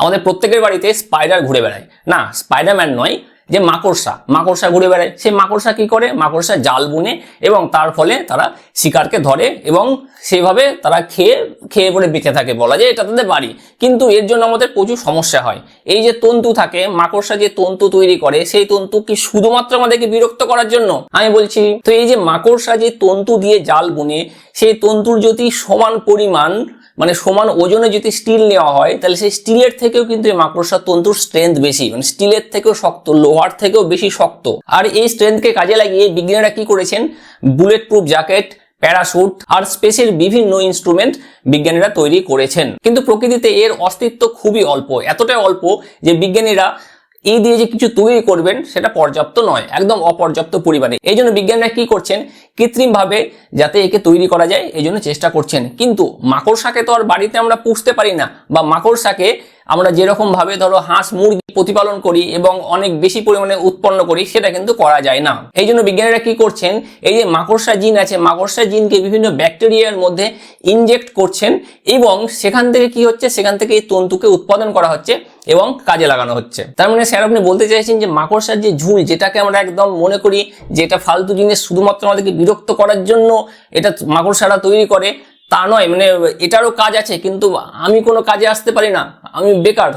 আমাদের প্রত্যেকের বাড়িতে স্পাইডার ঘুরে বেড়ায়, না স্পাইডারম্যান নয়, যে মাকড়সা ঘুরে বেড়ায়। সেই মাকড়সা কি করে? মাকড়সা জাল বুনে এবং তার ফলে তারা শিকারকে ধরে এবং সেভাবে তারা খেয়ে পরে বেঁচে থাকে, বলা যায় এটা তাদের বাড়ি। কিন্তু এর জন্য আমাদের প্রচুর সমস্যা হয়। এই যে তন্তু থাকে, মাকড়সা যে তন্তু তৈরি করে, সেই তন্তু কি শুধুমাত্র আমাদেরকে বিরক্ত করার জন্য? আমি বলছি তো এই যে মাকড়সা যে তন্তু দিয়ে জাল বুনে, সেই তন্তুর যদি সমান পরিমাণ মানে সমান ওজনে যদি স্টিল নেওয়া হয়, তাহলে সেই স্টিলের থেকেও কিন্তু এই মাকড়সা তন্তুর স্ট্রেংথ বেশি, মানে স্টিলের থেকেও শক্ত, লোহার থেকেও বেশি শক্ত। আর এই স্ট্রেংথকে কাজে লাগিয়ে বিজ্ঞানীরা কি করেছেন? বুলেট প্রুফ জ্যাকেট, প্যারাশুট আর স্পেসের বিভিন্ন ইনস্ট্রুমেন্ট বিজ্ঞানীরা তৈরি করেছেন। কিন্তু প্রকৃতিতে এর অস্তিত্ব খুবই অল্প, এতটাই অল্প যে বিজ্ঞানীরা এই দিয়ে যে কিছু তৈরি করবেন সেটা পর্যাপ্ত নয়, একদম অপর্যাপ্ত পরিমাণে। এই জন্য বিজ্ঞানীরা কি করছেন? কৃত্রিমভাবে যাতে একে তৈরি করা যায় এই জন্য চেষ্টা করছেন। কিন্তু মাকড়সাকে তো আর বাড়িতে আমরা পুষতে পারি না, বা মাকড়সাকে আমরা যেরকম ভাবে ধরো হাঁস মুরগি প্রতিপালন করি এবং অনেক বেশি পরিমাণে উৎপন্ন করি, সেটা কিন্তু করা যায় না। এই জন্য বিজ্ঞানীরা কি করছেন? এই যে মাকড়সা জিন আছে, মাকড়সা জিনকে বিভিন্ন ব্যাকটেরিয়ার মধ্যে ইনজেক্ট করছেন এবং সেখান থেকে কি হচ্ছে? সেখান থেকে এই তন্তুকে উৎপাদন করা হচ্ছে এবং কাজে লাগানো হচ্ছে। তার মানে স্যার আপনি বলতে চাইছেন যে মাকড়সার যে ঝুল, যেটাকে আমরা একদম মনে করি যে এটা ফালতু জিনিস, শুধুমাত্র আমাদেরকে বিরক্ত করার জন্য এটা মাকড়সারা তৈরি করে, তা নয়, মানে এটারও কাজ আছে, কিন্তু আমি কোনো কাজে আসতে পারি না, আমি বেকার,